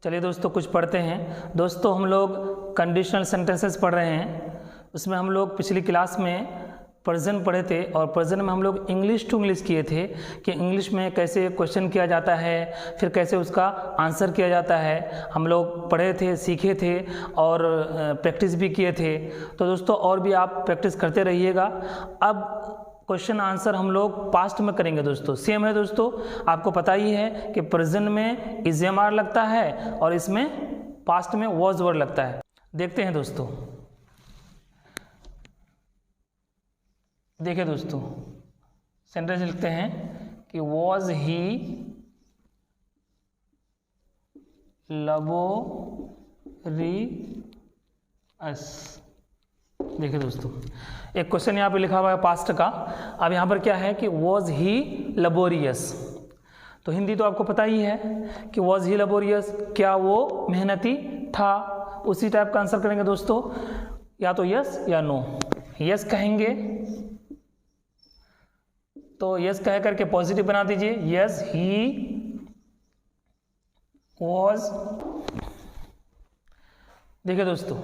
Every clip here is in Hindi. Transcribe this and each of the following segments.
चलिए दोस्तों कुछ पढ़ते हैं। दोस्तों हम लोग कंडीशनल सेंटेंसेस पढ़ रहे हैं। उसमें हम लोग पिछली क्लास में प्रेजेंट पढ़े थे और प्रेजेंट में हम लोग इंग्लिश टू इंग्लिश किए थे कि इंग्लिश में कैसे क्वेश्चन किया जाता है, फिर कैसे उसका आंसर किया जाता है। हम लोग पढ़े थे, सीखे थे और प्रैक्टिस भी किए थे। तो दोस्तों और भी आप प्रैक्टिस करते रहिएगा। अब क्वेश्चन आंसर हम लोग पास्ट में करेंगे दोस्तों। सेम है दोस्तों, आपको पता ही है कि प्रेजेंट में इज़ लगता है और इसमें पास्ट में वॉज वर्ड लगता है। देखते हैं दोस्तों, देखिए दोस्तों सेंटेंस लिखते हैं कि वॉज ही लबोरियस। देखिए दोस्तों एक क्वेश्चन यहाँ पे लिखा हुआ है पास्ट का। अब यहाँ पर क्या है कि वॉज ही लबोरियस। तो हिंदी तो आपको पता ही है कि वॉज ही लबोरियस, क्या वो मेहनती था। उसी टाइप का आंसर करेंगे दोस्तों, या तो यस या नो। यस कहेंगे तो यस कह करके पॉजिटिव बना दीजिए। Yes he was. देखिए दोस्तों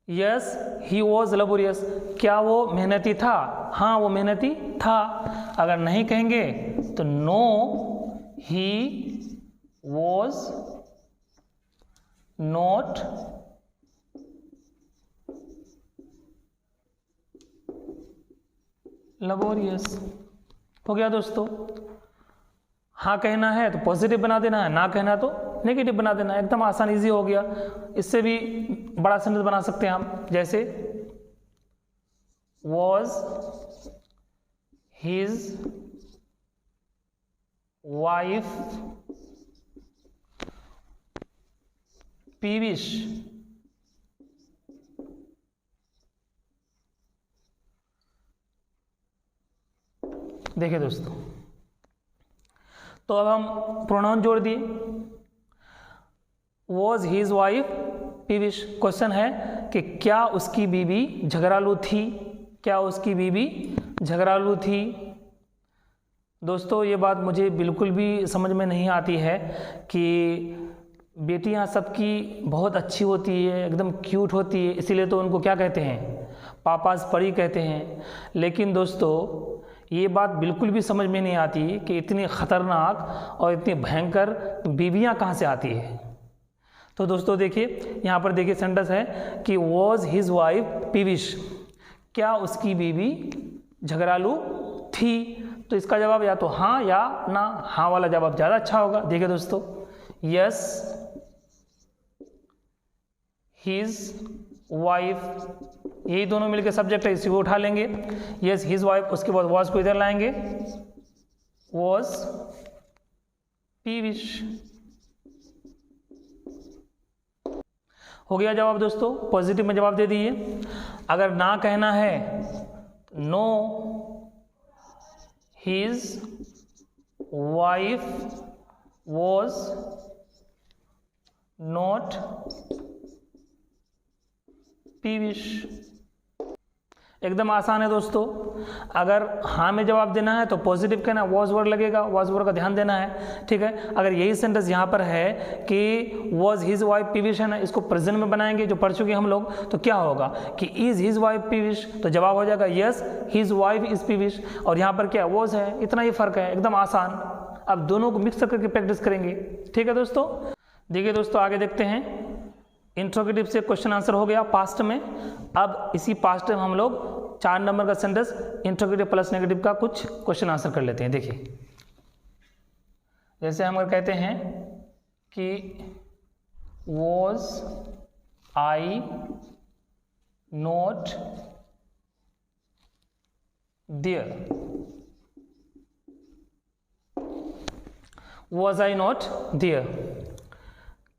यस ही वॉज लबोरियस, क्या वो मेहनती था। हाँ वो मेहनती था। अगर नहीं कहेंगे तो नो ही वॉज नॉट लबोरियस। हो गया दोस्तों। हाँ कहना है तो पॉजिटिव बना देना है, ना कहना तो नेगेटिव बना देना है। एकदम आसान इजी हो गया। इससे भी बड़ा सेंटेंस बना सकते हैं हम, जैसे वॉज हिज वाइफ पीविश। देखिए दोस्तों, तो अब हम प्रोनाउन जोड़ दिए। Was his wife peevish. क्वेश्चन है कि क्या उसकी बीवी झगड़ालू थी। क्या उसकी बीवी झगड़ालू थी। दोस्तों ये बात मुझे बिल्कुल भी समझ में नहीं आती है कि बेटियां सबकी बहुत अच्छी होती है, एकदम क्यूट होती है, इसीलिए तो उनको क्या कहते हैं, पापास परी कहते हैं। लेकिन दोस्तों ये बात बिल्कुल भी समझ में नहीं आती कि इतनी ख़तरनाक और इतनी भयंकर बीवियां कहाँ से आती है। तो दोस्तों देखिए यहाँ पर देखिए सेंटेंस है कि वॉज हिज वाइफ पीविश, क्या उसकी बीवी झगड़ालू थी। तो इसका जवाब या तो हाँ या ना। हाँ वाला जवाब ज़्यादा अच्छा होगा। देखिए दोस्तों यस हिज वाइफ, यही दोनों मिलकर सब्जेक्ट है, इसी को उठा लेंगे। यस हिज वाइफ, उसके बाद वॉज को इधर लाएंगे, वॉज पीविश। हो गया जवाब दोस्तों। पॉजिटिव में जवाब दे दिए। अगर ना कहना है no his wife was not peevish. एकदम आसान है दोस्तों। अगर हाँ में जवाब देना है तो पॉजिटिव कहना, वॉज वर्ड लगेगा, वॉज वर्ड का ध्यान देना है। ठीक है। अगर यही सेंटेंस यहाँ पर है कि वॉज हिज वाइफ पीविश है ना, इसको प्रेजेंट में बनाएंगे जो पढ़ चुके हम लोग, तो क्या होगा कि इज हिज वाइफ पीविश, तो जवाब हो जाएगा यस हिज वाइफ इज पीविश। और यहाँ पर क्या वॉज है, इतना ही फर्क है, एकदम आसान। अब दोनों को मिक्स करके प्रैक्टिस करेंगे। ठीक है दोस्तों। देखिए दोस्तों आगे देखते हैं। इंट्रोगेटिव से क्वेश्चन आंसर हो गया पास्ट में। अब इसी पास्ट में हम लोग 4 नंबर का सेंटेंस इंट्रोगेटिव प्लस नेगेटिव का कुछ क्वेश्चन आंसर कर लेते हैं। देखिए जैसे हम अगर कहते हैं कि was I not there. Was I not there,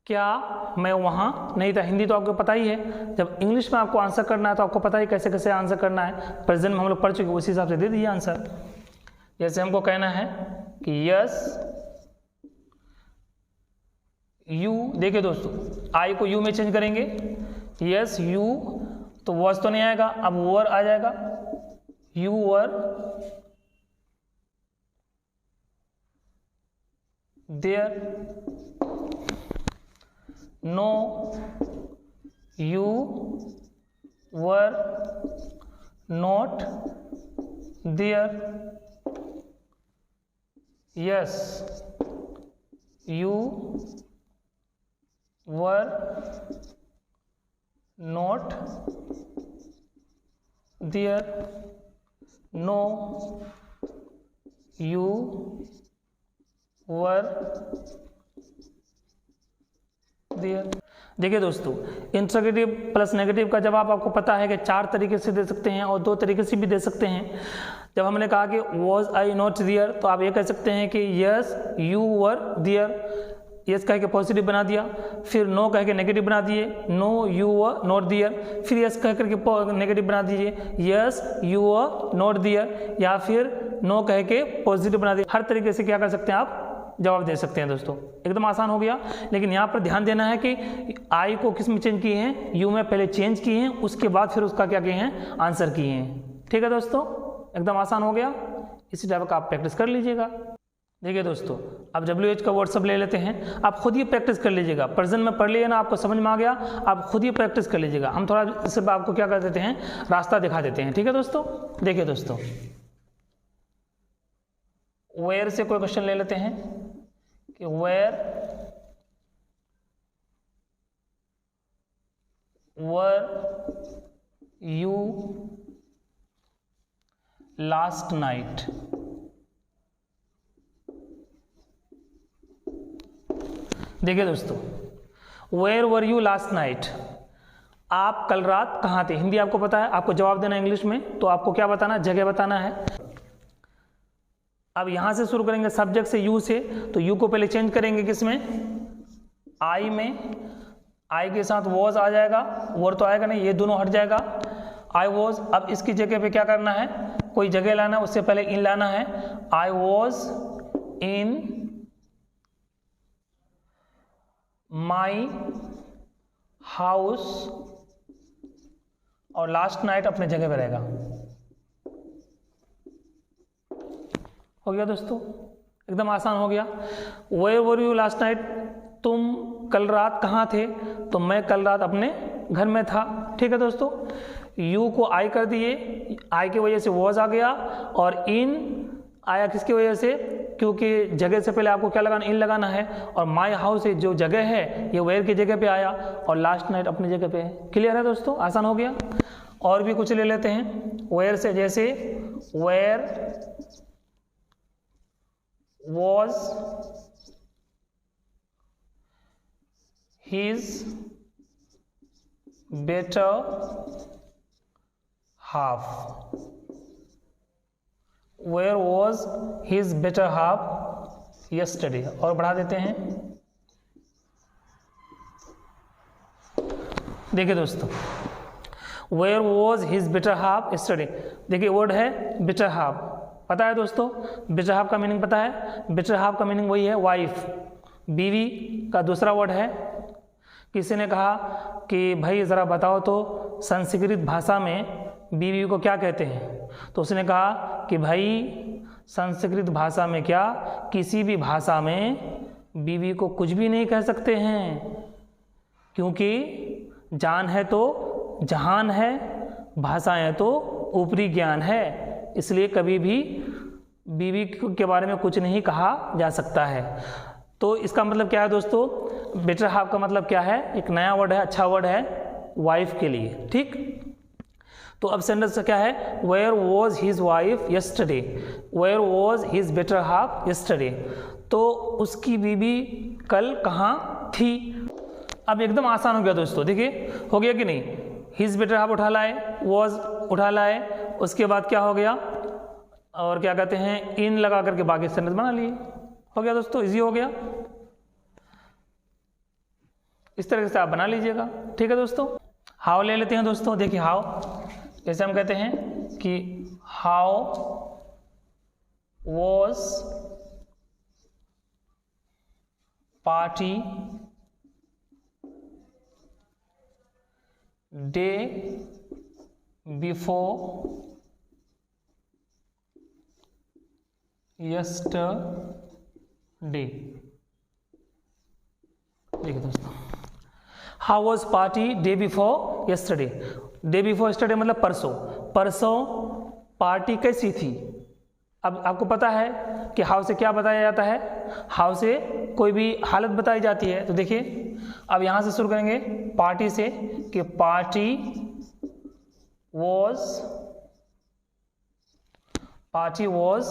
क्या मैं वहाँ नहीं था। हिंदी तो आपको पता ही है। जब इंग्लिश में आपको आंसर करना है तो आपको पता ही कैसे कैसे आंसर करना है। प्रेजेंट में हम लोग पढ़ चुके, उसी हिसाब से दे दीजिए आंसर। जैसे हमको कहना है कि यस यू। देखिए दोस्तों आई को यू में चेंज करेंगे। यस यू, तो वॉज तो नहीं आएगा, अब वर आ जाएगा। You were there, no you were not there, yes you were not there, no you were there. देखिए दोस्तों, इंट्रोगेटिव प्लस नेगेटिव का जवाब आपको पता है कि 4 तरीके से दे सकते हैं और 2 तरीके से भी दे सकते हैं। जब हमने कहा कि वॉज आई नॉट देयर, तो आप ये कह सकते हैं कि yes you were there, yes कह के पॉजिटिव बना दिया, फिर नो कह के नेगेटिव बना दिए, no you were not there, फिर यस कह करके नेगेटिव बना दीजिए, yes you were not there, या फिर नो कह के पॉजिटिव बना दिए। हर तरीके से क्या कर सकते हैं, आप जवाब दे सकते हैं दोस्तों। एकदम आसान हो गया, लेकिन यहाँ पर ध्यान देना है कि आई को किस में चेंज किए हैं, यू में पहले चेंज किए हैं, उसके बाद फिर उसका क्या किए हैं, आंसर किए हैं। ठीक है दोस्तों, एकदम आसान हो गया। इसी टाइप का आप प्रैक्टिस कर लीजिएगा। देखिए दोस्तों, अब WH का वर्ड सब ले लेते हैं, आप खुद ही प्रैक्टिस कर लीजिएगा। प्रेजेंट में पढ़ लिए ना, आपको समझ में आ गया, आप खुद ही प्रैक्टिस कर लीजिएगा। हम थोड़ा सिर्फ आपको क्या कर देते हैं, रास्ता दिखा देते हैं। ठीक है दोस्तों, देखिए दोस्तों, वेयर से कोई क्वेश्चन ले लेते हैं कि where were you last night. देखिए दोस्तों, where were you last night, आप कल रात कहाँ थे। हिंदी आपको पता है, आपको जवाब देना इंग्लिश में, तो आपको क्या बताना, जगह बताना है। अब यहां से शुरू करेंगे सब्जेक्ट से, यू से, तो यू को पहले चेंज करेंगे किसमें, आई में। आई के साथ वॉज आ जाएगा, वर तो आएगा नहीं, ये दोनों हट जाएगा, आई वॉज। अब इसकी जगह पे क्या करना है, कोई जगह लाना है, उससे पहले इन लाना है। I was in my house, और लास्ट नाइट अपने जगह पे रहेगा। हो गया दोस्तों, एकदम आसान हो गया। Where were you last night, तुम कल रात कहाँ थे, तो मैं कल रात अपने घर में था। ठीक है दोस्तों, यू को आई कर दिए, आई की वजह से वॉज आ गया, और इन आया किसकी वजह से, क्योंकि जगह से पहले आपको क्या लगाना, इन लगाना है, और माई हाउस है जो जगह है, ये वेयर की जगह पे आया, और लास्ट नाइट अपनी जगह पे है। क्लियर है दोस्तों, आसान हो गया। और भी कुछ ले लेते हैं वेयर से, जैसे where was his better half, where was his better half yesterday। और बढ़ा देते हैं। देखिए दोस्तों, where was his better half yesterday, देखिए वर्ड है better half, पता है दोस्तों, बेटर हाफ का मीनिंग पता है। बेटर हाफ का मीनिंग वही है वाइफ, बीवी का दूसरा वर्ड है। किसी ने कहा कि भाई ज़रा बताओ तो संस्कृत भाषा में बीवी को क्या कहते हैं, तो उसने कहा कि भाई संस्कृत भाषा में क्या, किसी भी भाषा में बीवी को कुछ भी नहीं कह सकते हैं, क्योंकि जान है तो जहान है, भाषाएं तो ऊपरी ज्ञान है, इसलिए कभी भी बीवी के बारे में कुछ नहीं कहा जा सकता है। तो इसका मतलब क्या है दोस्तों, बेटर हाफ का मतलब क्या है, एक नया वर्ड है, अच्छा वर्ड है वाइफ के लिए। ठीक, तो अब सेंटेंस क्या है, where was his wife yesterday, where was his better half yesterday, तो उसकी बीवी कल कहाँ थी। अब एकदम आसान हो गया दोस्तों, देखिए हो गया कि नहीं, हिज बेटर हाफ उठा लाए, वॉज उठा लाए, उसके बाद क्या हो गया, और क्या कहते हैं, इन लगा करके बाकी सेंटेंस बना लिए। हो गया दोस्तों, इजी हो गया। इस तरह से आप बना लीजिएगा। ठीक है दोस्तों, हाउ ले लेते हैं दोस्तों। देखिए हाउ, जैसे हम कहते हैं कि how was party day before yesterday। देखिए दोस्तों, how was party day before yesterday. Day before yesterday मतलब परसों, परसों पार्टी कैसी थी। अब आपको पता है कि हाउ से क्या बताया जाता है, हाउ से कोई भी हालत बताई जाती है। तो देखिए अब यहाँ से शुरू करेंगे पार्टी से कि party was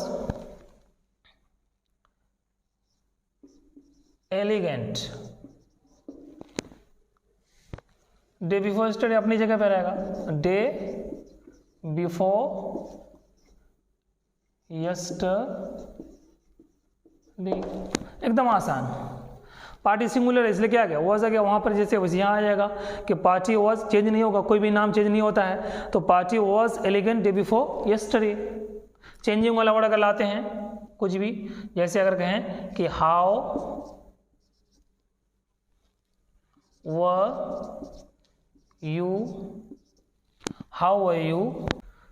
elegant. Day before yesterday अपनी जगह पे रहेगा, डे बिफोर यस्टरडे, एकदम आसान। पार्टी सिंगुलर है इसलिए क्या आ गया, वॉज आ गया, वहाँ पर जैसे वैसे यहाँ आ जाएगा कि पार्टी वॉज, चेंज नहीं होगा, कोई भी नाम चेंज नहीं होता है। तो party was elegant day before yesterday. Changing वाला वर्ड अगर लाते हैं कुछ भी, जैसे अगर कहें कि हाउ वर यू,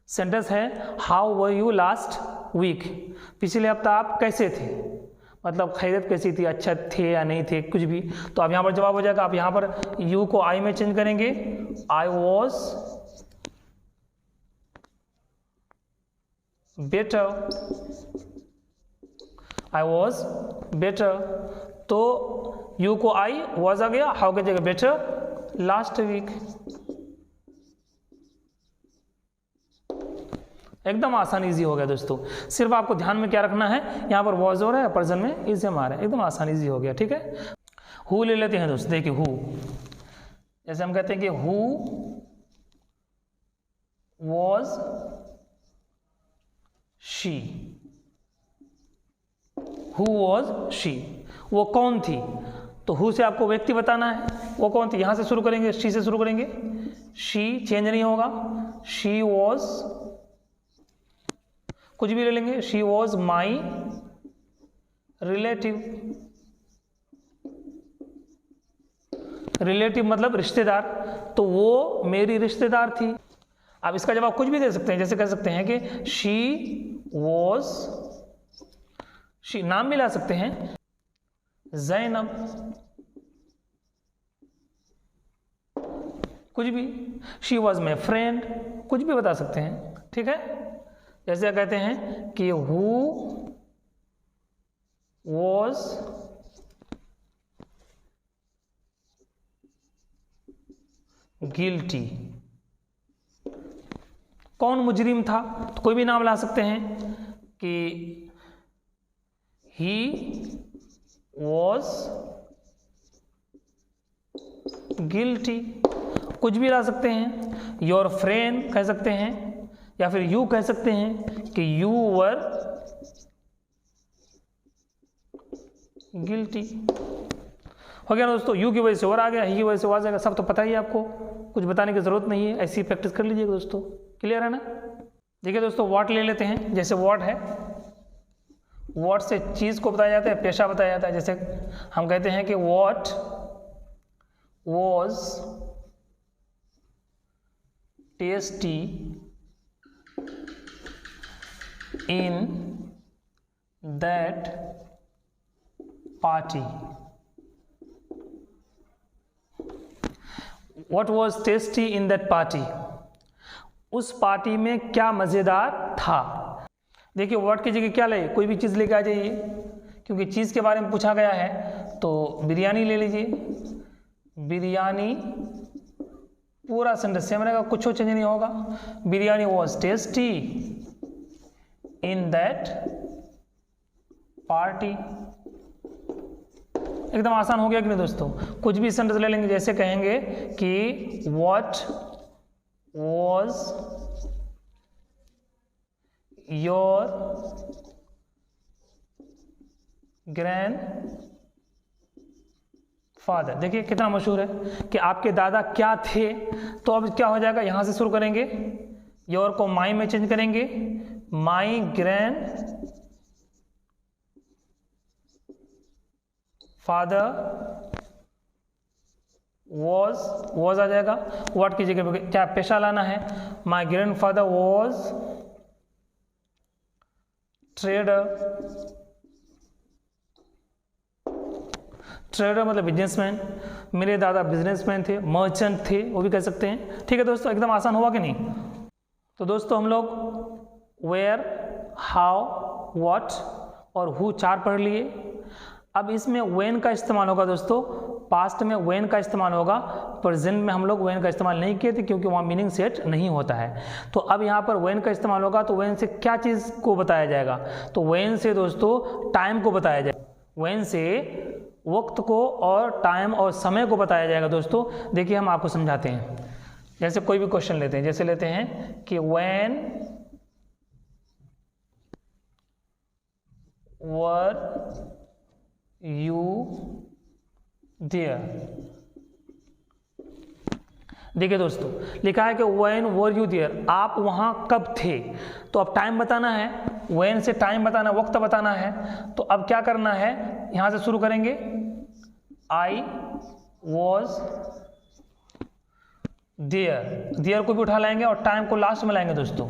सेंटेंस है how were you last week, पिछले हफ्ता आप कैसे थे, मतलब खैरियत कैसी थी, अच्छा थे या नहीं थे, कुछ भी। तो अब यहाँ पर जवाब हो जाएगा, आप यहाँ पर यू को आई में चेंज करेंगे, I was better, I was better. तो यू को आई, वॉज आ गया, हाउ की जगह बेटर लास्ट वीक। एकदम आसान इजी हो गया दोस्तों। सिर्फ आपको ध्यान में क्या रखना है, यहाँ पर वॉज हो रहा है, प्रेजेंट में इज एम आ रहा है, एकदम आसान इजी हो गया। ठीक है, हु ले लेते हैं दोस्तों। देखिए हु, जैसे हम कहते हैं कि who was she, who was she, वो कौन थी। तो हु से आपको व्यक्ति बताना है, वो कौन थी। यहां से शुरू करेंगे, शी से शुरू करेंगे, शी चेंज नहीं होगा, शी वॉज, कुछ भी ले लेंगे, she was my relative, relative मतलब रिश्तेदार, तो वो मेरी रिश्तेदार थी। अब इसका जवाब कुछ भी दे सकते हैं, जैसे कह सकते हैं कि शी वॉज, शी नाम भी ला सकते हैं, ज़ैनब, कुछ भी, शी वॉज माई फ्रेंड, कुछ भी बता सकते हैं। ठीक है, जैसे कहते हैं कि हु वॉज गिल्टी, कौन मुजरिम था, तो कोई भी नाम ला सकते हैं कि ही वॉज गिल्टी, कुछ भी ला सकते हैं। योर फ्रेंड कह सकते हैं, या फिर यू कह सकते हैं कि यू वर गिल्टी। हो गया ना दोस्तों, यू की वजह से वर आ गया, ही की वजह से वाज आ गया, सब तो पता ही है आपको, कुछ बताने की जरूरत नहीं है, ऐसी प्रैक्टिस कर लीजिएगा दोस्तों। क्लियर है ना। देखिए दोस्तों, व्हाट ले लेते हैं। जैसे व्हाट है, व्हाट से चीज़ को बताया जाता है, पेशा बताया जाता है। जैसे हम कहते हैं कि what was tasty in that party, what was tasty in that party, उस पार्टी में क्या मज़ेदार था। देखिए व्हाट की जगह क्या ले, कोई भी चीज़ लेके आ जाइए, क्योंकि चीज़ के बारे में पूछा गया है। तो बिरयानी ले लीजिए, बिरयानी पूरा सेंटेंस सेम रहेगा, कुछ चेंज नहीं होगा। Biryani was tasty in that party, एकदम आसान हो गया कि नहीं दोस्तों। कुछ भी सेंटेंस ले लेंगे, जैसे कहेंगे कि what was your grand father. देखिए कितना मशहूर है कि आपके दादा क्या थे। तो अब क्या हो जाएगा, यहां से शुरू करेंगे, योर को माई में चेंज करेंगे, माई ग्रैंड फादर वॉज आ जाएगा। व्हाट की जगह पे क्या पेशा लाना है, my grand father was trader. Trader मतलब बिजनेसमैन, मेरे दादा बिजनेसमैन थे, मर्चेंट थे, वो भी कह सकते हैं। ठीक है दोस्तों, एकदम आसान हुआ कि नहीं। तो दोस्तों हम लोग वेयर, हाउ, व्हाट और हु 4 पढ़ लिए। अब इसमें व्हेन का इस्तेमाल होगा दोस्तों, पास्ट में व्हेन का इस्तेमाल होगा, प्रेजेंट में हम लोग व्हेन का इस्तेमाल नहीं किए थे क्योंकि वहाँ मीनिंग सेट नहीं होता है। तो अब यहाँ पर व्हेन का इस्तेमाल होगा, तो व्हेन से क्या चीज़ को बताया जाएगा, तो व्हेन से दोस्तों टाइम को बताया जाएगा, व्हेन से वक्त को और टाइम और समय को बताया जाएगा दोस्तों। देखिए हम आपको समझाते हैं, जैसे कोई भी क्वेश्चन लेते हैं, जैसे लेते हैं कि व्हेन वर यू देयर। देखिए दोस्तों लिखा है कि व्हेन वर यू देयर, आप वहां कब थे। तो अब टाइम बताना है, व्हेन से टाइम बताना, वक्त बताना है। तो अब क्या करना है, यहां से शुरू करेंगे, आई वॉज देयर, देयर को भी उठा लाएंगे और टाइम को लास्ट में लाएंगे दोस्तों।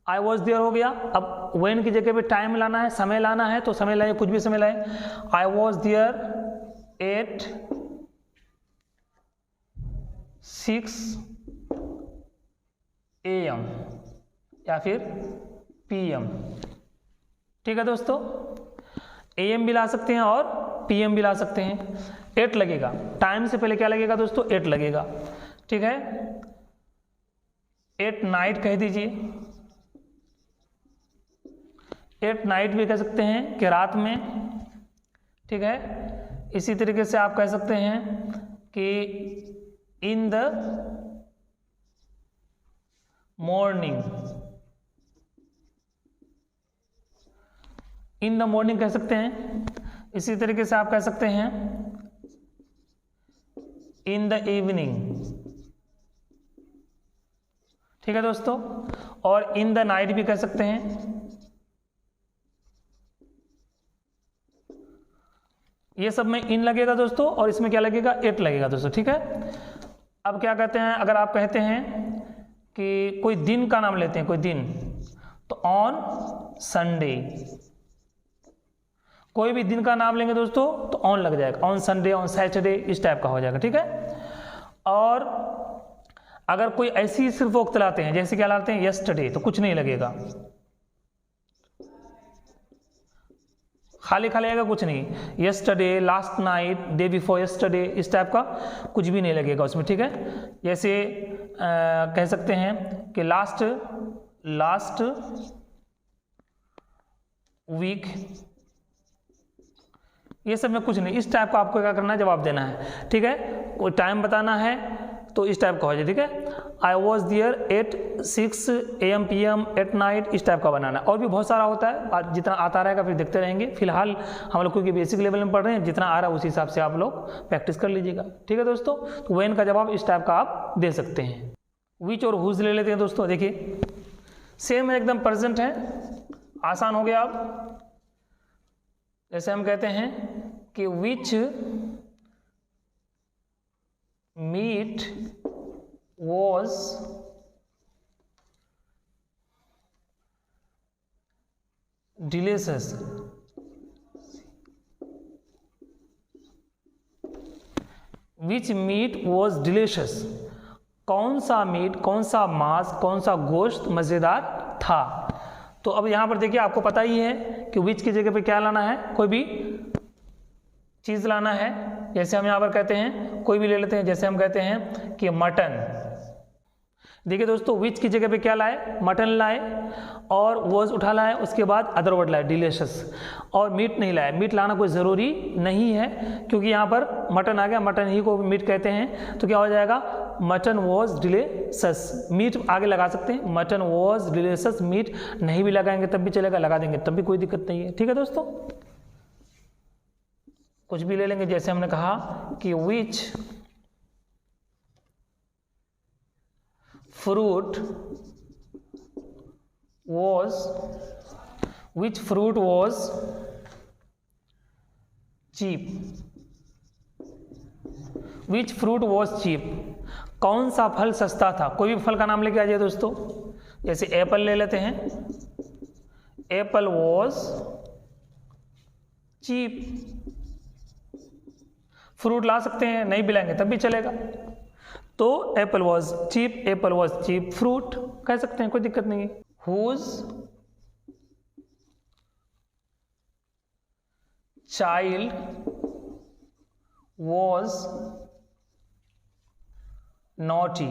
आई वॉज देयर हो गया। अब व्हेन की जगह पे टाइम लाना है, समय लाना है, तो समय लाए, कुछ भी समय लाए। I was there at 6 AM या फिर PM। ठीक है दोस्तों, AM भी ला सकते हैं और PM भी ला सकते हैं। 8 लगेगा, टाइम से पहले क्या लगेगा दोस्तों, 8 लगेगा। ठीक है, 8 नाइट कह दीजिए, 8 नाइट भी कह सकते हैं कि रात में। ठीक है, इसी तरीके से आप कह सकते हैं कि in the morning, in the morning कह सकते हैं। इसी तरीके से आप कह सकते हैं इन द इवनिंग। ठीक है दोस्तों, और इन द नाइट भी कह सकते हैं। ये सब में इन लगेगा दोस्तों, और इसमें क्या लगेगा, 8 लगेगा दोस्तों। ठीक है, अब क्या कहते हैं, अगर आप कहते हैं कि कोई दिन का नाम लेते हैं, कोई दिन, तो ऑन संडे, कोई भी दिन का नाम लेंगे दोस्तों तो ऑन लग जाएगा, ऑन संडे, ऑन सैटरडे, इस टाइप का हो जाएगा। ठीक है, और अगर कोई ऐसी सिर्फ वक्त लाते हैं, जैसे क्या लाते हैं, यस्टरडे, तो कुछ नहीं लगेगा, खाली खाली आएगा, कुछ नहीं। Yesterday, last night, day before yesterday, इस टाइप का कुछ भी नहीं लगेगा उसमें। ठीक है, जैसे कह सकते हैं कि लास्ट वीक, ये सब में कुछ नहीं, इस टाइप का आपको क्या करना है, जवाब देना है। ठीक है, कोई टाइम बताना है तो इस टाइप का हो जाए। ठीक है, I was there at 6 AM PM at night, इस टाइप का बनाना है। और भी बहुत सारा होता है, जितना आता रहेगा फिर देखते रहेंगे। फिलहाल हम लोग क्योंकि बेसिक लेवल में पढ़ रहे हैं, जितना आ रहा है उस हिसाब से आप लोग प्रैक्टिस कर लीजिएगा। ठीक है दोस्तों, तो व्हेन का जवाब इस टाइप का आप दे सकते हैं। विच और हुज ले लेते हैं दोस्तों। देखिए सेम है, एकदम प्रेजेंट है, आसान हो गया। अब जैसे हम कहते हैं कि विच meet was delicious, which meat was delicious, कौन सा मीट, कौन सा मांस, कौन सा गोश्त मज़ेदार था। तो अब यहाँ पर देखिए आपको पता ही है कि विच की जगह पे क्या लाना है, कोई भी चीज़ लाना है। जैसे हम यहाँ पर कहते हैं, कोई भी ले लेते हैं, जैसे हम कहते हैं कि मटन। देखिए दोस्तों, विच की जगह पे क्या लाए, मटन लाए, और वॉज उठा लाए, उसके बाद अदर वर्ड लाए, डिलीशियस, और मीट नहीं लाए। मीट लाना कोई ज़रूरी नहीं है क्योंकि यहाँ पर मटन आ गया, मटन ही को मीट कहते हैं, तो क्या हो जाएगा, मटन वॉज डिलीशियस। मीट आगे लगा सकते हैं, मटन वॉज डिलीशियस। मीट नहीं भी लगाएंगे तब भी चलेगा, लगा देंगे तब भी कोई दिक्कत नहीं है। ठीक है दोस्तों, कुछ भी ले लेंगे, जैसे हमने कहा कि विच fruit was cheap, which fruit was cheap, कौन सा फल सस्ता था। कोई भी फल का नाम लेके आ जाए दोस्तों, जैसे एप्पल ले लेते हैं, एप्पल was cheap, फ्रूट ला सकते हैं, नहीं भी लाएंगे तब भी चलेगा। तो apple was cheap, apple was cheap fruit कह सकते हैं, कोई दिक्कत नहीं है। Whose child was naughty.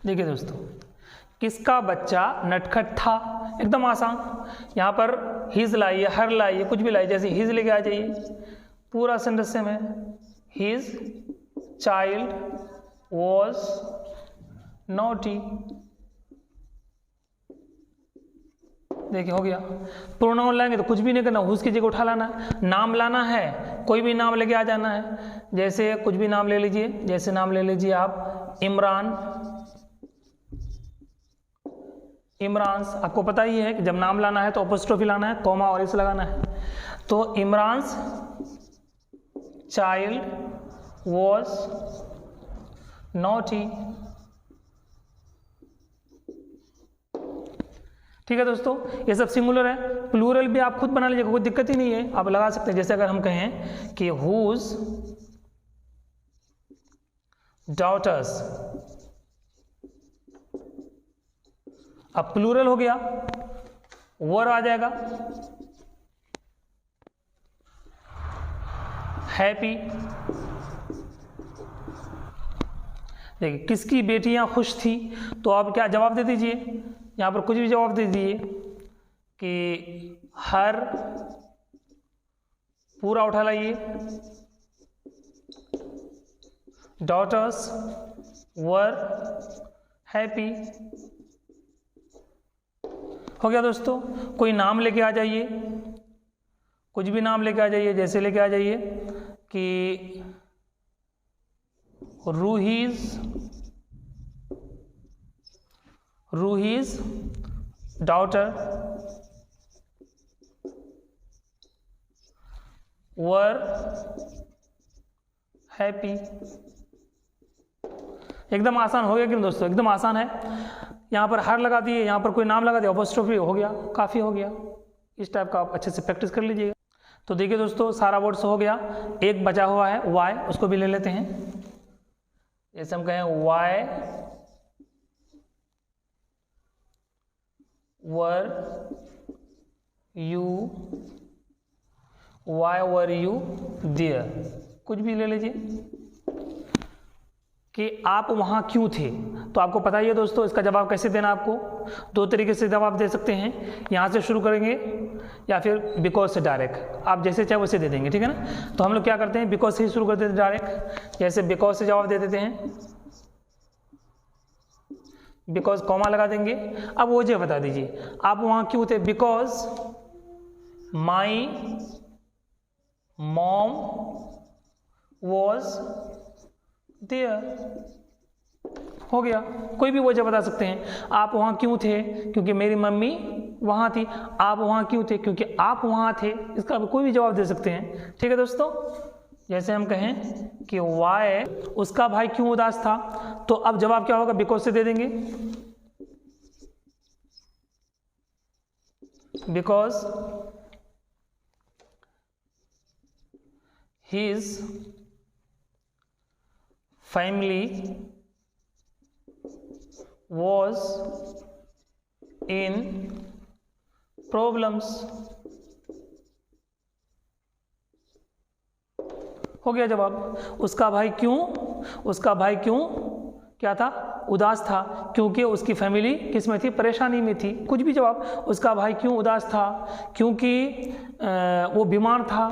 देखिए दोस्तों, किसका बच्चा नटखट था, एकदम आसान। यहाँ पर हिज लाइए, हर लाइए, कुछ भी लाइए, जैसे हिज लेके आ जाइए, पूरा सेंटेंस में हिज चाइल्ड वॉज नॉटी। देखिए हो गया। प्रोनाउन लाएंगे तो कुछ भी नहीं करना, हुज की जगह उठा लाना है। नाम लाना है, कोई भी नाम लेके आ जाना है। जैसे कुछ भी नाम ले लीजिए, जैसे नाम ले लीजिए आप इमरान। इमरान्स, आपको पता ही है कि जब नाम लाना है तो अपोस्ट्रोफी लाना है, कॉमा और इस लगाना है। तो इमरान्स चाइल्ड वॉज नॉटी। ठीक है दोस्तों, ये सब सिंगुलर है। प्लूरल भी आप खुद बना लीजिएगा, कोई दिक्कत ही नहीं है, आप लगा सकते हैं। जैसे अगर हम कहें कि हुज डॉटर्स, अब प्लूरल हो गया, वर आ जाएगा हैप्पी। देखिए किसकी बेटियां खुश थी, तो आप क्या जवाब दे दीजिए, यहाँ पर कुछ भी जवाब दे दीजिए कि हर, पूरा उठा लाइए, डॉटर्स वर हैप्पी। हो गया दोस्तों। कोई नाम लेके आ जाइए, कुछ भी नाम लेके आ जाइए, जैसे लेके आ जाइए कि रूहीज डॉटर वर हैप्पी। एकदम आसान हो गया कि दोस्तों, एकदम आसान है। यहाँ पर हर लगा दिए, यहाँ पर कोई नाम लगा दिया, अपोस्ट्रोफी हो गया, काफ़ी हो गया। इस टाइप का आप अच्छे से प्रैक्टिस कर लीजिएगा। तो देखिए दोस्तों, सारा वर्ड्स हो गया, एक बचा हुआ है वाई, उसको भी ले लेते हैं। जैसे हम कहें वाई वर यू देयर, कुछ भी ले लीजिए कि आप वहाँ क्यों थे। तो आपको पता ही है दोस्तों, इसका जवाब कैसे देना। आपको दो तरीके से जवाब दे सकते हैं, यहाँ से शुरू करेंगे या फिर बिकॉज से डायरेक्ट, आप जैसे चाहे वैसे दे देंगे, ठीक है ना। तो हम लोग क्या करते हैं, बिकॉज से ही शुरू कर देते हैं डायरेक्ट। जैसे बिकॉज से जवाब दे देते हैं, बिकॉज कॉमा लगा देंगे। अब वजह बता दीजिए, आप वहाँ क्यों थे। Because my mom was there, हो गया। कोई भी वजह बता सकते हैं, आप वहाँ क्यों थे, क्योंकि मेरी मम्मी वहाँ थी। आप वहाँ क्यों थे, क्योंकि आप वहाँ थे। इसका कोई भी जवाब दे सकते हैं, ठीक है दोस्तों। जैसे हम कहें कि वाई, उसका भाई क्यों उदास था, तो अब जवाब क्या होगा, बिकॉज से दे देंगे। Because his family was in problems, हो गया जवाब। उसका भाई क्यों क्या था, उदास था, क्योंकि उसकी फैमिली किस में थी, परेशानी में थी। कुछ भी जवाब, उसका भाई क्यों उदास था, क्योंकि वो बीमार था,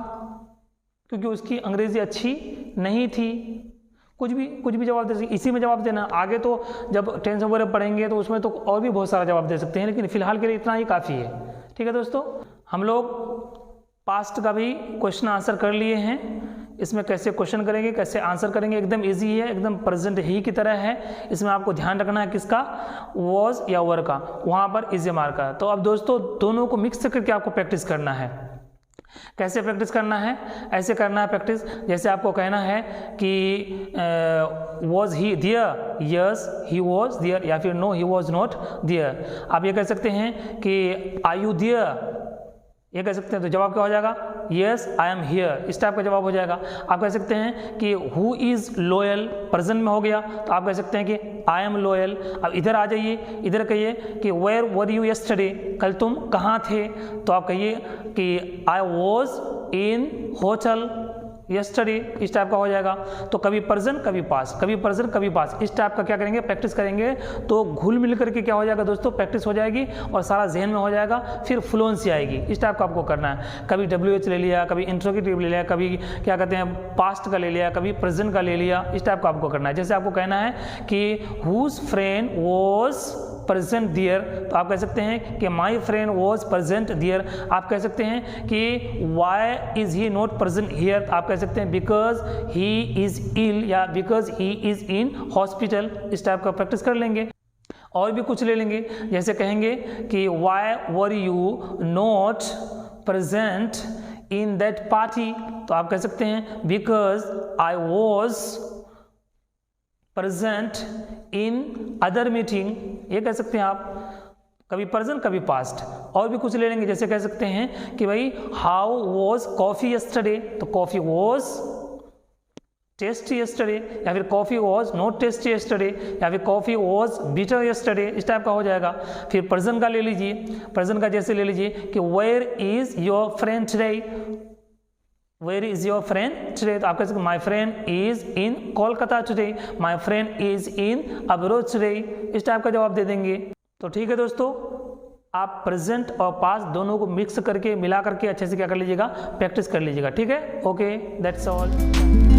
क्योंकि उसकी अंग्रेजी अच्छी नहीं थी। कुछ भी जवाब दे सकते, इसी में जवाब देना। आगे तो जब टेंस वगैरह पढ़ेंगे तो उसमें तो और भी बहुत सारा जवाब दे सकते हैं, लेकिन फिलहाल के लिए इतना ही काफ़ी है, ठीक है दोस्तों। हम लोग पास्ट का भी क्वेश्चन आंसर कर लिए हैं। इसमें कैसे क्वेश्चन करेंगे, कैसे आंसर करेंगे, एकदम इजी है, एकदम प्रेजेंट ही की तरह है। इसमें आपको ध्यान रखना है किसका, वॉज या वर का, वहाँ पर इज मार्क का। तो अब दोस्तों दोनों को मिक्स करके आपको प्रैक्टिस करना है। कैसे प्रैक्टिस करना है, ऐसे करना है प्रैक्टिस, जैसे आपको कहना है कि was he there, yes he was there, या फिर no he was not there. आप ये कह सकते हैं कि आर यू दियर, ये कह सकते हैं, तो जवाब क्या हो जाएगा, यस आई एम हियर, इस टाइप का जवाब हो जाएगा। आप कह सकते हैं कि हु इज़ लॉयल, प्रेजेंट में हो गया, तो आप कह सकते हैं कि आई एम लॉयल। अब इधर आ जाइए, इधर कहिए कि वेयर वर यू यस्टरडे, कल तुम कहाँ थे, तो आप कहिए कि I was in hotel yesterday, इस टाइप का हो जाएगा। तो कभी प्रेजेंट कभी पास, कभी प्रेजेंट कभी पास, इस टाइप का क्या करेंगे, प्रैक्टिस करेंगे, तो घुल मिल करके क्या हो जाएगा दोस्तों, प्रैक्टिस हो जाएगी और सारा जहन में हो जाएगा, फिर फ्लुएंसी आएगी। इस टाइप का आपको करना है। कभी WH ले लिया, कभी इंट्रोगेटिव ले लिया, कभी क्या कहते हैं पास्ट का ले लिया, कभी प्रेजेंट का ले लिया, इस टाइप का आपको करना है। जैसे आपको कहना है कि whose friend was present there, तो आप कह सकते हैं कि my friend was present there. आप कह सकते हैं कि why is he not present here, तो आप कह सकते हैं बिकॉज ही इज इल या because he is in hospital, इस टाइप का प्रैक्टिस कर लेंगे। और भी कुछ ले लेंगे, जैसे कहेंगे कि why were you not present in that party, तो आप कह सकते हैं because I was present in other meeting, ये कह सकते हैं आप। कभी प्रेजेंट कभी पास्ट। और भी कुछ ले लेंगे, जैसे कह सकते हैं कि भाई हाउ वॉज कॉफी यस्टरडे, तो कॉफी वॉज टेस्टी यस्टरडे, या फिर coffee was not tasty yesterday, या फिर कॉफी वॉज बिटर यस्टरडे, इस टाइप का हो जाएगा। फिर प्रेजेंट का ले लीजिए, प्रेजेंट का जैसे ले लीजिए कि where is your friend today, where is your friend today, तो आप कह सकते my friend is in Kolkata today, my friend is in abroad today, इस टाइप का जवाब दे देंगे। तो ठीक है दोस्तों, आप प्रेजेंट और पास्ट दोनों को मिक्स करके मिला करके अच्छे से क्या कर लीजिएगा, प्रैक्टिस कर लीजिएगा। ठीक है, ओके, दैट्स ऑल।